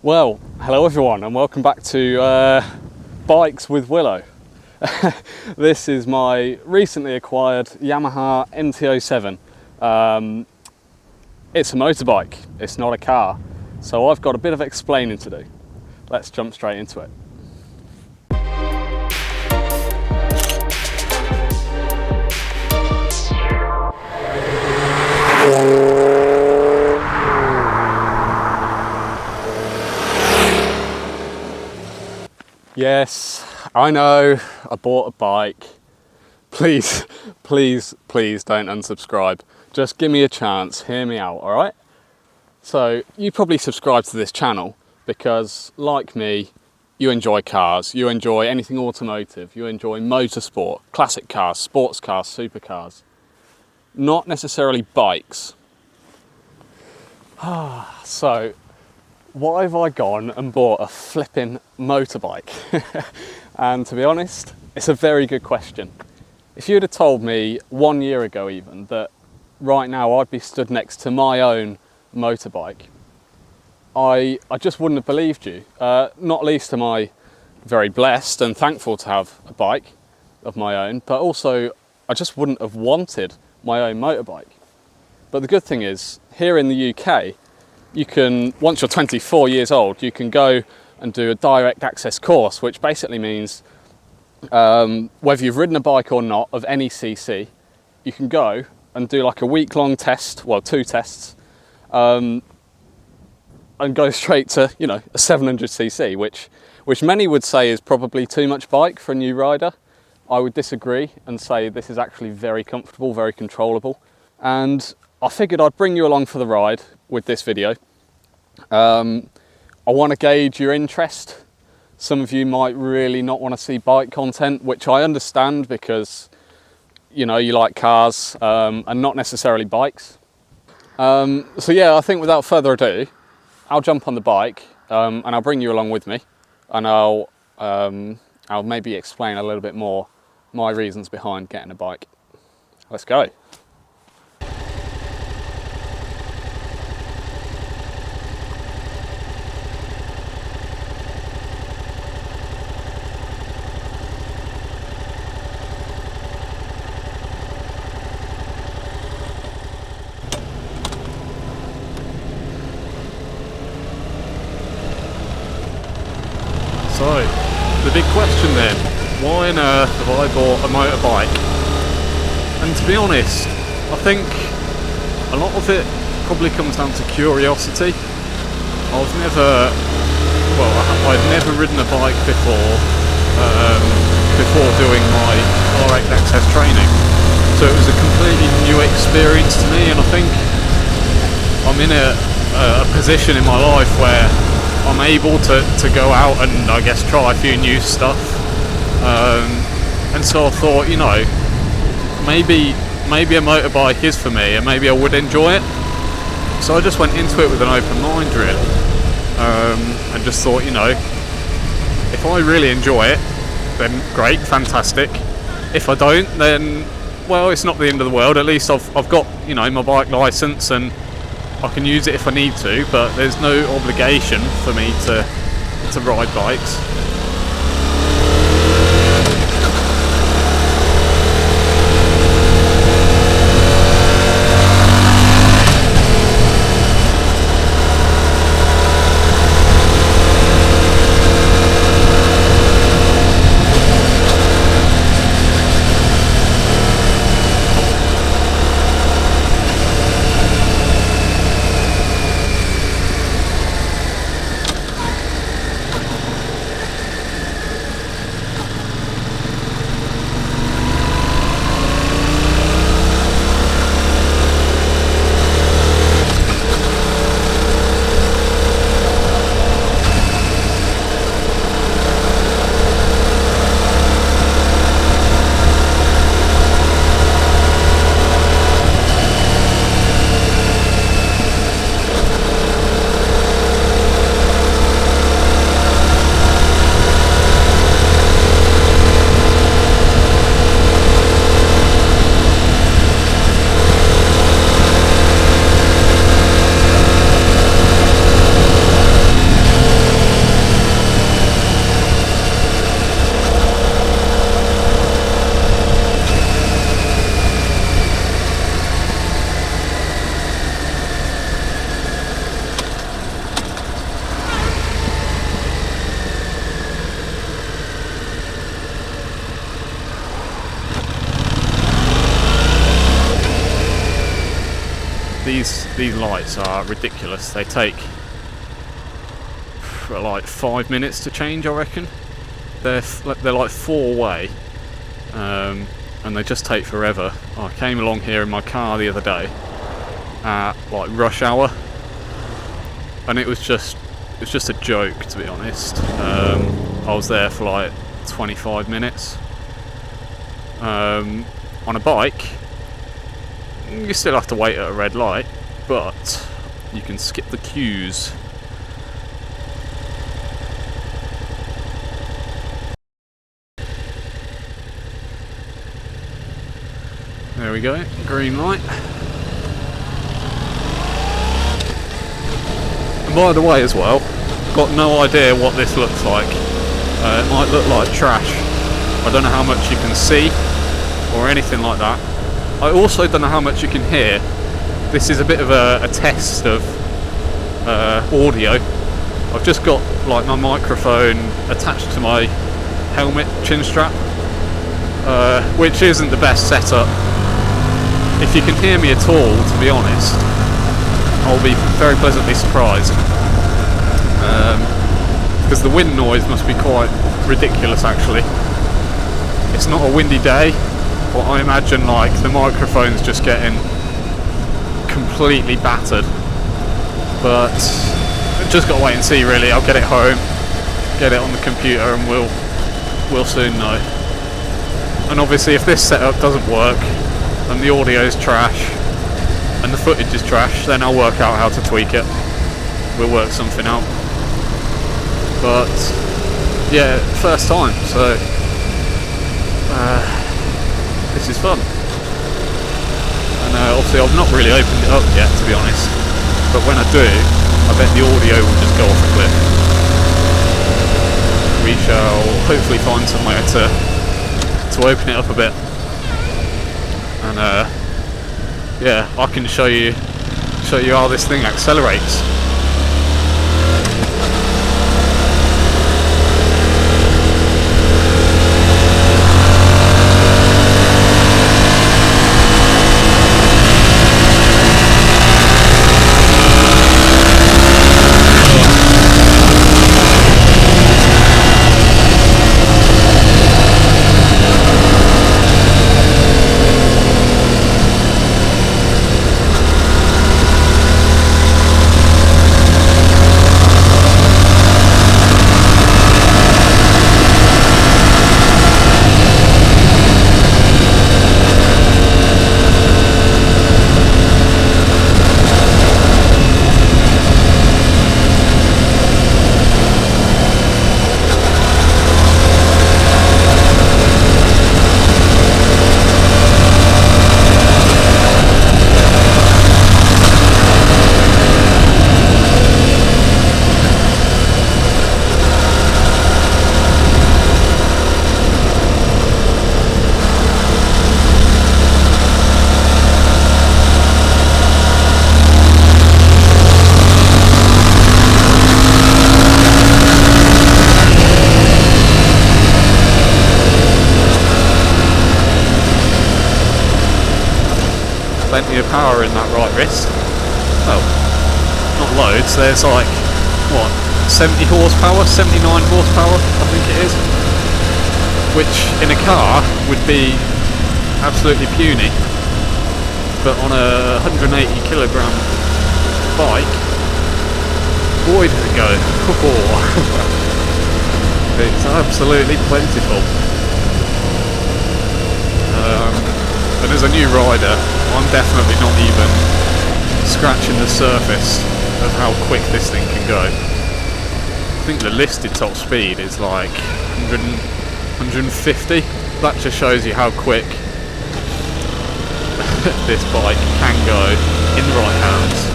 Well, hello everyone and welcome back to Bikes with Willow. This is my recently acquired Yamaha MT07. It's a motorbike, it's not a car, so I've got a bit of explaining to do. Let's jump straight into it. Yes, I know, I bought a bike. Please, please, please don't unsubscribe. Just give me a chance, hear me out, all right? So you probably subscribe to this channel because, like me, you enjoy cars, you enjoy anything automotive, you enjoy motorsport, classic cars, sports cars, supercars. Not necessarily bikes. So, why have I gone and bought a flipping motorbike? And to be honest, it's a very good question. If you'd have told me 1 year ago even that right now I'd be stood next to my own motorbike, I just wouldn't have believed you. Not least am I very blessed and thankful to have a bike of my own, but also I just wouldn't have wanted my own motorbike. But the good thing is, here in the UK, you can, once you're 24 years old, you can go and do a direct access course, which basically means whether you've ridden a bike or not of any CC, you can go and do like a week-long test, well, 2 tests, and go straight to, you know, a 700cc, which many would say is probably too much bike for a new rider. I would disagree and say this is actually very comfortable, very controllable. And I figured I'd bring you along for the ride with this video. I want to gauge your interest. Some of you might really not want to see bike content, which I understand because, you know, you like cars and not necessarily bikes. So yeah, I think without further ado, I'll jump on the bike and I'll bring you along with me, and I'll maybe explain a little bit more my reasons behind getting a bike. Let's go. So, the big question then, why on earth have I bought a motorbike? And to be honest, I think a lot of it probably comes down to curiosity. I'd never ridden a bike before doing my direct access training. So it was a completely new experience to me, and I think I'm in a position in my life where I'm able to go out and I guess try a few new stuff, and so I thought, you know, maybe a motorbike is for me and maybe I would enjoy it. So I just went into it with an open mind really, and just thought, you know, if I really enjoy it, then great, fantastic. If I don't, then well, it's not the end of the world. At least I've got, you know, my bike license and I can use it if I need to, but there's no obligation for me to ride bikes. these lights are ridiculous. They take like 5 minutes to change, I reckon. They're like 4-way, and they just take forever. I came along here in my car the other day at like rush hour, and it was just a joke, to be honest. I was there for like 25 minutes. On a bike, you still have to wait at a red light, but you can skip the queues. There we go, green light. And by the way as well, got no idea what this looks like. It might look like trash. I don't know how much you can see or anything like that. I also don't know how much you can hear. This is a bit of a test of audio. I've just got like my microphone attached to my helmet chin strap, which isn't the best setup. If you can hear me at all, to be honest, I'll be very pleasantly surprised. Because the wind noise must be quite ridiculous, actually. It's not a windy day, but I imagine like the microphone's just getting completely battered. But just got to wait and see, really. I'll get it home, get it on the computer, and we'll soon know. And obviously, if this setup doesn't work, and the audio's trash, and the footage is trash, then I'll work out how to tweak it. We'll work something out. But yeah, first time, so this is fun. And obviously I've not really opened it up yet, to be honest, but when I do, I bet the audio will just go off a cliff. We shall hopefully find somewhere to open it up a bit. And yeah, I can show you how this thing accelerates. Plenty of power in that right wrist. Well, not loads, there's like, what, 70 horsepower, 79 horsepower, I think it is. Which in a car would be absolutely puny. But on a 180 kilogram bike, boy does it go. It's absolutely plentiful. And as a new rider, I'm definitely not even scratching the surface of how quick this thing can go. I think the listed top speed is like 150. That just shows you how quick this bike can go in the right hands,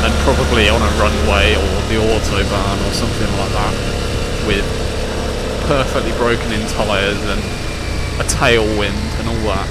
and probably on a runway or the autobahn or something like that, with perfectly broken in tyres and a tailwind and all that.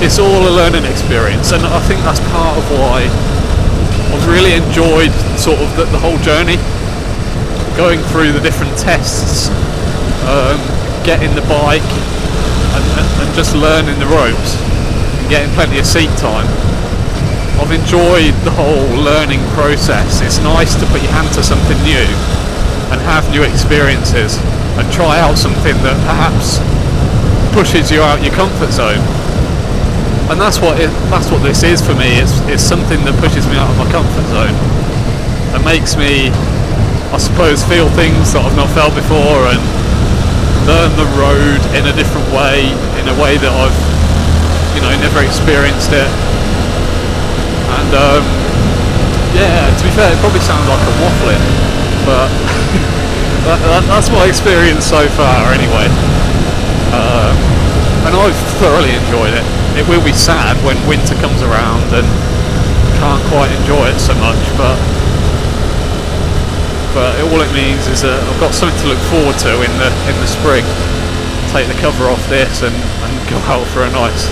it's all a learning experience, and I think that's part of why I've really enjoyed sort of the whole journey, going through the different tests, getting the bike and just learning the ropes and getting plenty of seat time. I've enjoyed the whole learning process. It's nice to put your hand to something new and have new experiences and try out something that perhaps pushes you out your comfort zone. And that's what this is for me. It's something that pushes me out of my comfort zone and makes me, I suppose, feel things that I've not felt before and learn the road in a different way, in a way that I've, never experienced it. And yeah, to be fair, it probably sounds like I'm waffling, but that's my experience so far anyway. And I've thoroughly enjoyed it. It will be sad when winter comes around and can't quite enjoy it so much, but all it means is that I've got something to look forward to in the spring. Take the cover off this and go out for a nice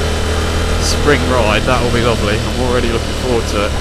spring ride. That will be lovely. I'm already looking forward to it.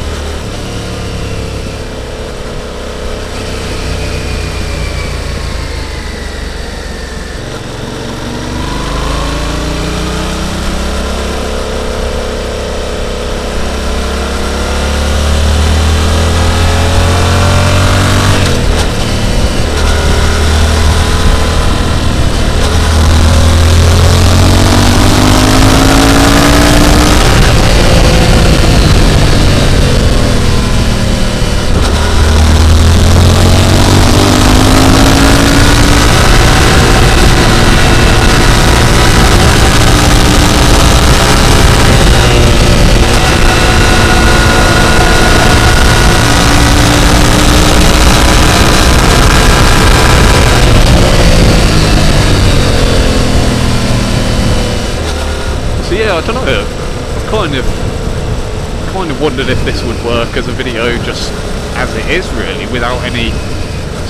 Yeah, I don't know. I've kind of wondered if this would work as a video just as it is, really, without any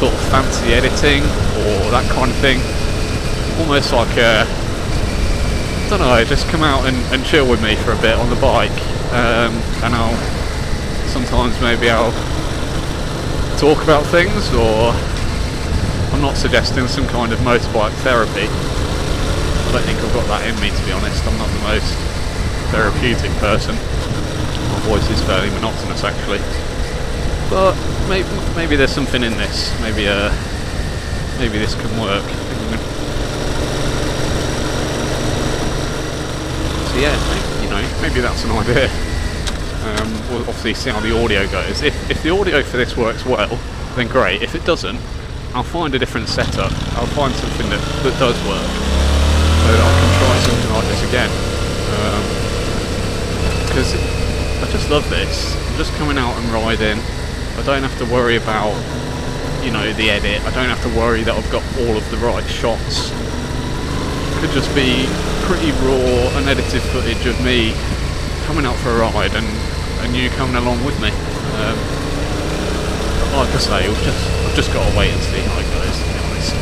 sort of fancy editing or that kind of thing. Almost like I don't know, just come out and chill with me for a bit on the bike, and maybe I'll talk about things, or I'm not suggesting some kind of motorbike therapy. I don't think I've got that in me, to be honest. I'm not the most therapeutic person. My voice is fairly monotonous, actually. But maybe there's something in this. Maybe this can work. So yeah, maybe that's an idea. We'll obviously see how the audio goes. If the audio for this works well, then great. If it doesn't, I'll find a different setup. I'll find something that does work, so that I can try something like this again. Because I just love this. I'm just coming out and riding. I don't have to worry about, the edit. I don't have to worry that I've got all of the right shots. It could just be pretty raw, unedited footage of me coming out for a ride and you coming along with me. But like I say, I've just got to wait and see how it goes, to be honest.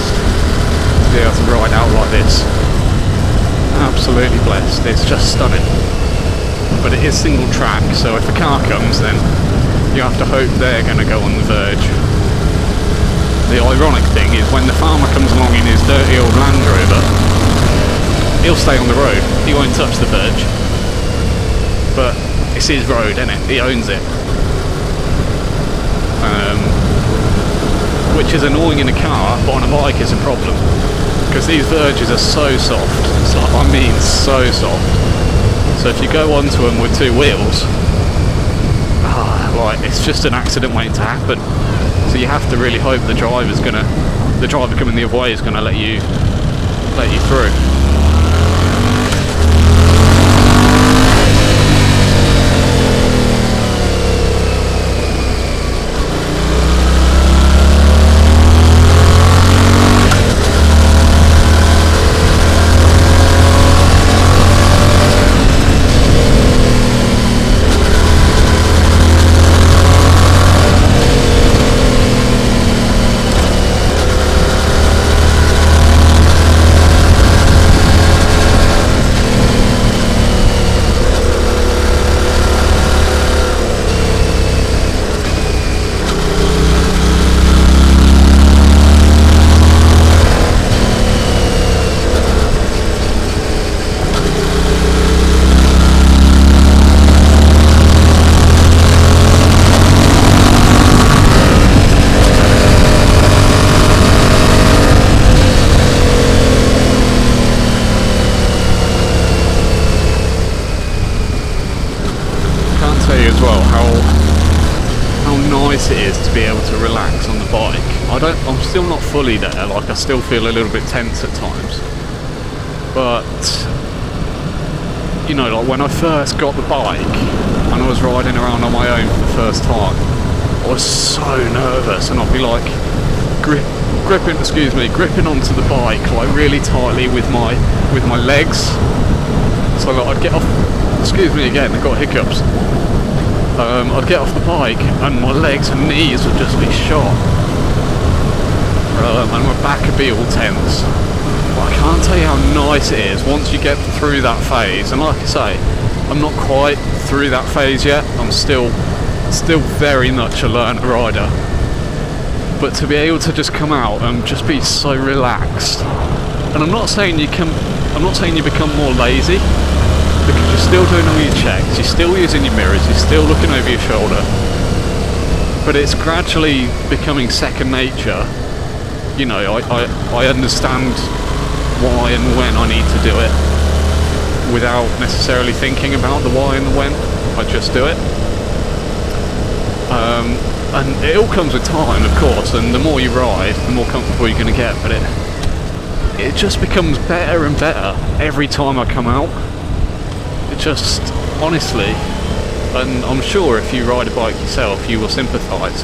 blessed to be able to ride out like this. Absolutely blessed. It's just stunning. But it is single track, so if a car comes, then you have to hope they're going to go on the verge. The ironic thing is when the farmer comes along in his dirty old Land Rover, he'll stay on the road, he won't touch the verge. But it's his road, isn't it? He owns it. Which is annoying in a car, but on a bike is a problem. Because these verges are so soft, I mean so soft. So if you go onto them with two wheels, like it's just an accident waiting to happen. So you have to really hope the driver coming the other way is gonna let you through. As well how nice it is to be able to relax on the bike. I'm still not fully there, like I still feel a little bit tense at times, but you know, like when I first got the bike and I was riding around on my own for the first time, I was so nervous, and I'd be like gripping onto the bike like really tightly with my legs. So like I'd get off, excuse me again, I got hiccups. I'd get off the bike and my legs and knees would just be shot, and my back would be all tense. But I can't tell you how nice it is once you get through that phase. And like I say, I'm not quite through that phase yet. I'm still very much a learner rider. But to be able to just come out and just be so relaxed, and I'm not saying you become more lazy, because you're still doing all your checks, you're still using your mirrors, you're still looking over your shoulder, but it's gradually becoming second nature. You know, I understand why and when I need to do it without necessarily thinking about the why and the when. I just do it. And it all comes with time, of course, and the more you ride, the more comfortable you're going to get, but it just becomes better and better every time I come out. It just, honestly, and I'm sure if you ride a bike yourself, you will sympathise.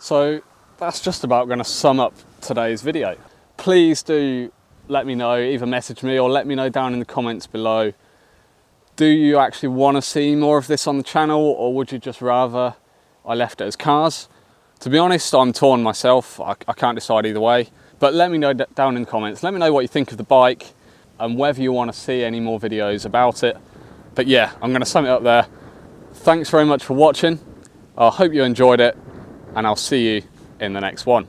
So that's just about going to sum up today's video. please do let me know, either message me or let me know down in the comments below. Do you actually want to see more of this on the channel, or would you just rather I left it as cars? To be honest, I'm torn myself. I can't decide either way. But let me know down in the comments. Let me know what you think of the bike and whether you want to see any more videos about it. But yeah, I'm going to sum it up there. Thanks very much for watching. I hope you enjoyed it, and I'll see you in the next one.